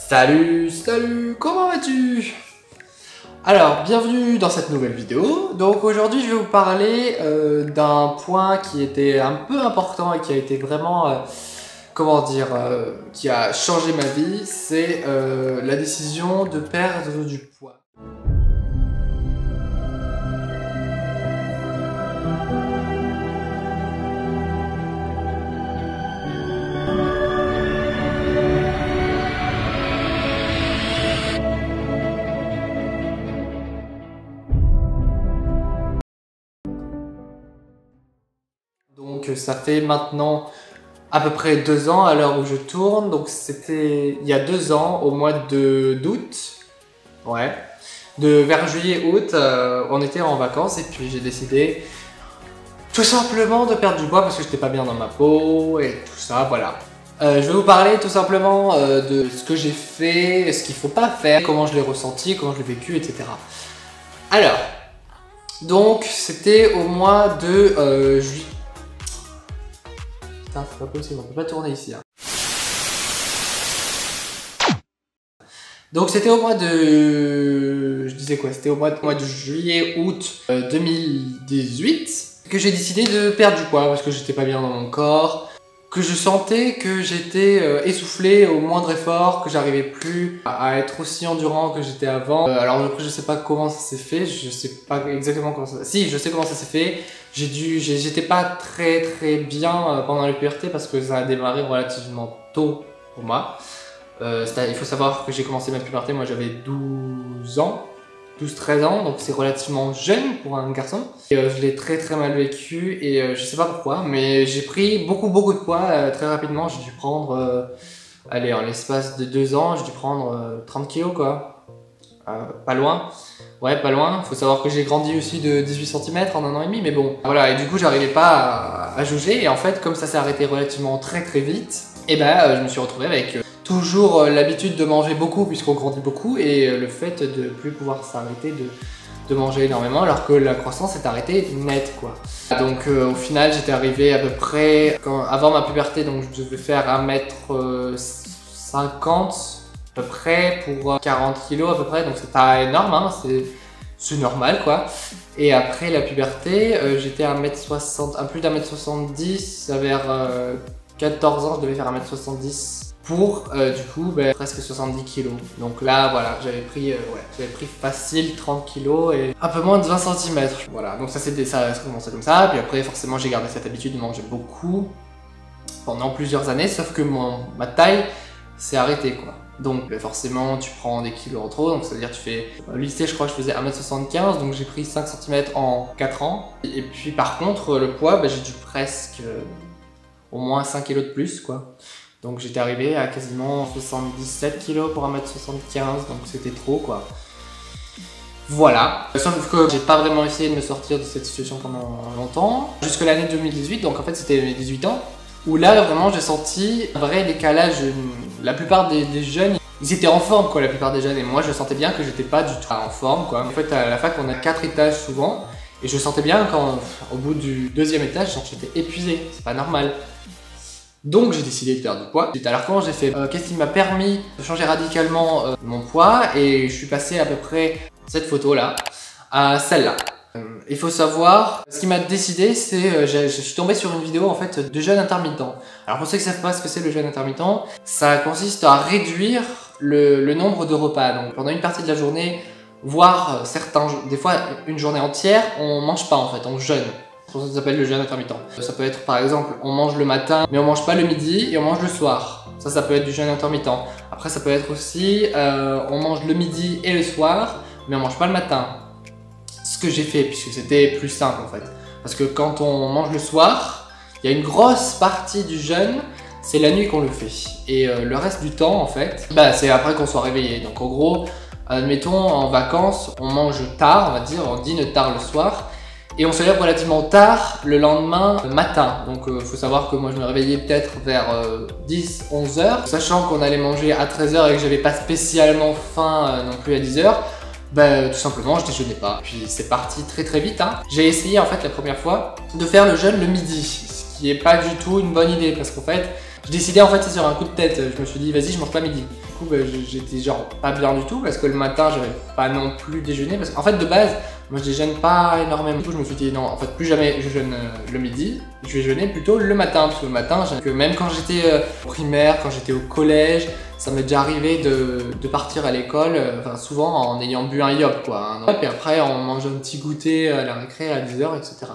Salut, comment vas-tu? Alors, bienvenue dans cette nouvelle vidéo. Donc aujourd'hui, je vais vous parler d'un point qui était un peu important et qui a été vraiment, qui a changé ma vie. C'est la décision de perdre du poids. Donc ça fait maintenant à peu près 2 ans à l'heure où je tourne. Donc c'était il y a 2 ans, au mois d'août. Ouais. Vers juillet-août, on était en vacances et puis j'ai décidé tout simplement de perdre du poids parce que j'étais pas bien dans ma peau et tout ça, voilà. Je vais vous parler tout simplement de ce que j'ai fait, ce qu'il faut pas faire, comment je l'ai ressenti, comment je l'ai vécu, etc. Alors, donc c'était au mois de juillet. Putain, c'est pas possible, on peut pas tourner ici. Hein. Donc c'était au mois de... Je disais quoi? C'était au mois de juillet-août 2018 que j'ai décidé de perdre du poids parce que j'étais pas bien dans mon corps, que je sentais que j'étais essoufflé au moindre effort, que j'arrivais plus à être aussi endurant que j'étais avant. Alors après je sais pas comment ça s'est fait, je sais pas exactement comment ça... Si, je sais comment ça s'est fait. J'étais pas très bien pendant la puberté parce que ça a démarré relativement tôt pour moi. Il faut savoir que j'ai commencé ma puberté, moi j'avais 12 ans. 12-13 ans, donc c'est relativement jeune pour un garçon. Et, je l'ai très mal vécu et je sais pas pourquoi, mais j'ai pris beaucoup de poids très rapidement. J'ai dû prendre, allez, en l'espace de 2 ans, j'ai dû prendre 30 kilos quoi. Pas loin. Ouais, pas loin. Faut savoir que j'ai grandi aussi de 18 cm en 1 an et demi, mais bon. Voilà, et du coup j'arrivais pas à jauger. Et en fait, comme ça s'est arrêté relativement très vite, et ben je me suis retrouvé avec... toujours l'habitude de manger beaucoup puisqu'on grandit beaucoup et le fait de plus pouvoir s'arrêter de manger énormément alors que la croissance s'est arrêtée net quoi. Donc au final j'étais arrivé à peu près, avant ma puberté, donc je devais faire 1m50 à peu près pour 40 kg à peu près, donc c'est pas énorme hein, c'est normal quoi. Et après la puberté j'étais à 1m60, à plus d'1m70, vers 14 ans je devais faire 1m70 pour du coup presque 70 kg. Donc là voilà, j'avais pris facile 30 kg et un peu moins de 20 cm. Voilà, donc ça a commencé comme ça, puis après forcément j'ai gardé cette habitude de manger beaucoup pendant plusieurs années, sauf que ma taille s'est arrêtée quoi. Donc forcément tu prends des kilos en trop, donc c'est à dire tu fais... Au lycée je crois que je faisais 1m75, donc j'ai pris 5 cm en 4 ans. Et puis par contre le poids, j'ai dû presque au moins 5 kg de plus quoi. Donc j'étais arrivé à quasiment 77 kg pour 1m75, donc c'était trop quoi. Voilà. Sauf que j'ai pas vraiment essayé de me sortir de cette situation pendant longtemps. Jusque l'année 2018, donc en fait c'était mes 18 ans. Où là vraiment j'ai senti un vrai décalage. La plupart des jeunes, ils étaient en forme quoi, la plupart des jeunes. Et moi je sentais bien que j'étais pas du tout en forme quoi. En fait à la fac on a 4 étages souvent. Et je sentais bien au bout du 2e étage, j'étais épuisé. C'est pas normal. Donc j'ai décidé de perdre du poids. Alors comment j'ai fait? Qu'est-ce qui m'a permis de changer radicalement mon poids? Et je suis passé à peu près cette photo là à celle-là. Il faut savoir, ce qui m'a décidé, c'est je suis tombé sur une vidéo en fait de jeûne intermittent. Alors pour ceux qui ne savent pas ce que c'est le jeûne intermittent, ça consiste à réduire le nombre de repas. Donc pendant une partie de la journée, voire des fois une journée entière, on mange pas en fait, on jeûne. Ça s'appelle le jeûne intermittent. Ça peut être par exemple, on mange le matin, mais on mange pas le midi et on mange le soir. Ça peut être du jeûne intermittent. Après ça peut être aussi, on mange le midi et le soir, mais on mange pas le matin. Ce que j'ai fait, puisque c'était plus simple en fait. Parce que quand on mange le soir, il y a une grosse partie du jeûne, c'est la nuit qu'on le fait. Et le reste du temps en fait, c'est après qu'on soit réveillé. Donc en gros, admettons en vacances, on mange tard, on va dire, on dîne tard le soir. Et on se lève relativement tard le lendemain matin. Donc faut savoir que moi je me réveillais peut-être vers 10-11 heures. Sachant qu'on allait manger à 13 h et que j'avais pas spécialement faim non plus à 10 h. Tout simplement je déjeunais pas. Puis c'est parti très vite hein. J'ai essayé en fait la première fois de faire le jeûne le midi. Ce qui est pas du tout une bonne idée parce qu'en fait je décidais en fait sur un coup de tête. Je me suis dit vas-y je mange pas midi. coup bah, j'étais genre pas bien du tout parce que le matin j'avais pas non plus déjeuné parce qu'en fait de base moi je déjeune pas énormément. Du coup je me suis dit non, en fait plus jamais je jeûne le midi, je vais jeûner plutôt le matin parce que le matin même quand j'étais primaire, quand j'étais au collège, ça m'est déjà arrivé de partir à l'école, enfin souvent en ayant bu un yop quoi. Hein. Et puis après on mange un petit goûter à la récré à 10h, etc.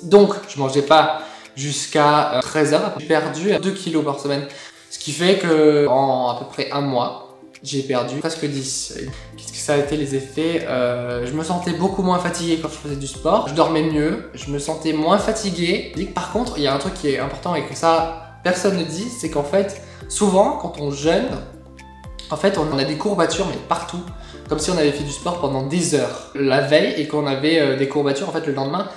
Donc je mangeais pas jusqu'à 13h. J'ai perdu 2 kilos par semaine. Ce qui fait que en à peu près un mois, j'ai perdu presque 10. Qu'est-ce que ça a été les effets? Je me sentais beaucoup moins fatigué quand je faisais du sport. Je dormais mieux, je me sentais moins fatigué. Par contre, il y a un truc qui est important et que ça, personne ne dit, c'est qu'en fait, souvent quand on jeûne, en fait on a des courbatures mais partout. Comme si on avait fait du sport pendant des heures la veille et qu'on avait des courbatures en fait le lendemain.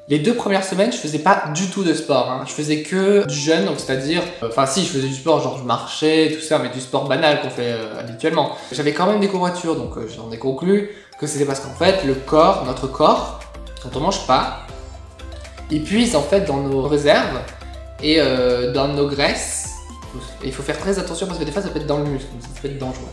Les 2 premières semaines, je faisais pas du tout de sport, hein. Je faisais que du jeûne, donc c'est-à-dire... Enfin si, je faisais du sport, genre je marchais, tout ça, mais du sport banal qu'on fait habituellement. J'avais quand même des courbatures, donc j'en ai conclu que c'était parce qu'en fait, le corps, notre corps, quand on mange pas, il puise en fait dans nos réserves et dans nos graisses. Et il faut faire très attention parce que des fois ça peut être dans le muscle, ça peut être dangereux.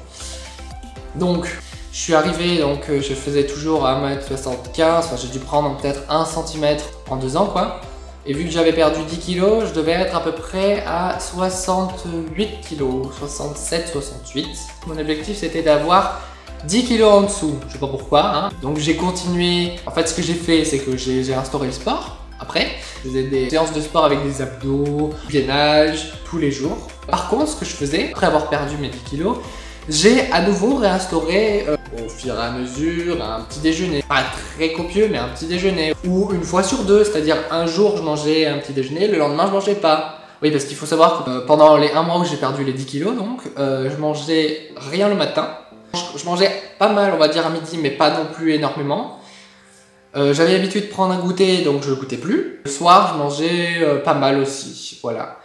Donc... je suis arrivé, donc je faisais toujours 1m75, enfin j'ai dû prendre peut-être 1 cm en 2 ans quoi. Et vu que j'avais perdu 10 kg, je devais être à peu près à 68 kg, 67, 68. Mon objectif c'était d'avoir 10 kg en dessous, je sais pas pourquoi. Hein. Donc j'ai continué, en fait ce que j'ai fait c'est que j'ai instauré le sport. Après, je faisais des séances de sport avec des abdos, du gainage, tous les jours. Par contre, ce que je faisais, après avoir perdu mes 10 kg, j'ai à nouveau réinstauré au fur et à mesure un petit déjeuner. Pas très copieux, mais un petit déjeuner. Ou une fois sur 2, c'est-à-dire un jour je mangeais un petit déjeuner, le lendemain je mangeais pas. Oui, parce qu'il faut savoir que pendant les 1 mois où j'ai perdu les 10 kg, donc, je mangeais rien le matin. Je mangeais pas mal, on va dire à midi, mais pas non plus énormément. J'avais l'habitude de prendre un goûter, donc je ne goûtais plus. Le soir, je mangeais pas mal aussi, voilà.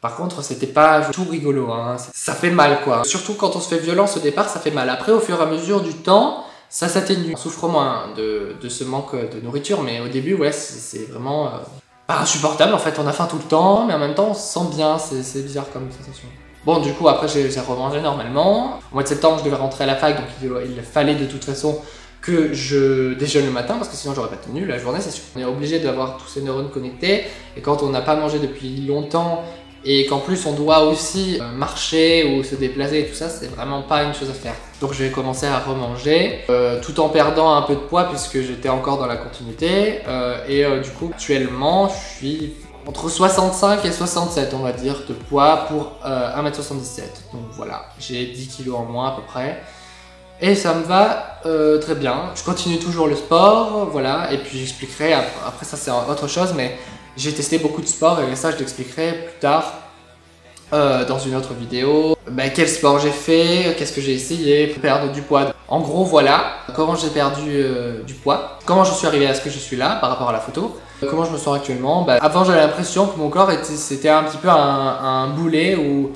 Par contre, c'était pas tout rigolo, hein. Ça fait mal quoi. Surtout quand on se fait violence au départ, ça fait mal. Après, au fur et à mesure du temps, ça s'atténue. On souffre moins de ce manque de nourriture, mais au début, ouais, c'est vraiment pas insupportable en fait. On a faim tout le temps, mais en même temps, on se sent bien. C'est bizarre comme sensation. Bon, du coup, après, j'ai remangé normalement. Au mois de septembre, je devais rentrer à la fac, donc il fallait de toute façon que je déjeune le matin parce que sinon j'aurais pas tenu la journée, c'est sûr. On est obligé d'avoir tous ces neurones connectés et quand on n'a pas mangé depuis longtemps et qu'en plus on doit aussi marcher ou se déplacer et tout ça, c'est vraiment pas une chose à faire. Donc je vais commencer à remanger tout en perdant un peu de poids puisque j'étais encore dans la continuité du coup actuellement je suis entre 65 et 67 on va dire de poids pour 1m77. Donc voilà, j'ai 10 kg en moins à peu près. Et ça me va très bien. Je continue toujours le sport, voilà, et puis j'expliquerai, après ça c'est autre chose, mais j'ai testé beaucoup de sport et ça je l'expliquerai plus tard dans une autre vidéo. Quel sport j'ai fait, qu'est-ce que j'ai essayé pour perdre du poids. En gros voilà, comment j'ai perdu du poids, comment je suis arrivé à ce que je suis là par rapport à la photo, comment je me sens actuellement. Avant j'avais l'impression que mon corps c'était un petit peu un boulet ou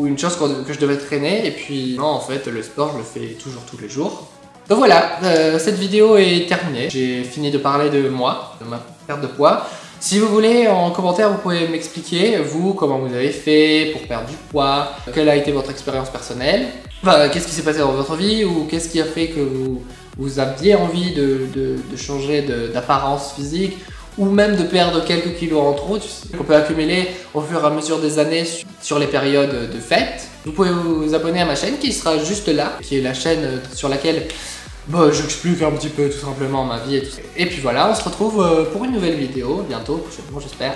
une chose que je devais traîner et puis non en fait le sport je le fais toujours tous les jours. Donc voilà, cette vidéo est terminée. J'ai fini de parler de moi, de ma perte de poids. Si vous voulez en commentaire vous pouvez m'expliquer vous comment vous avez fait pour perdre du poids, quelle a été votre expérience personnelle, qu'est-ce qui s'est passé dans votre vie ou qu'est-ce qui a fait que vous aviez envie de changer d'apparence physique ou même de perdre quelques kilos en trop, tu sais, qu'on peut accumuler au fur et à mesure des années sur les périodes de fête. Vous pouvez vous abonner à ma chaîne qui sera juste là, qui est la chaîne sur laquelle j'explique un petit peu tout simplement ma vie et tout ça. Et puis voilà, on se retrouve pour une nouvelle vidéo, bientôt, prochainement j'espère.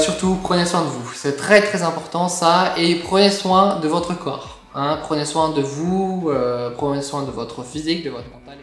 Surtout, prenez soin de vous, c'est très très important ça, et prenez soin de votre corps. Hein, prenez soin de vous, prenez soin de votre physique, de votre mental.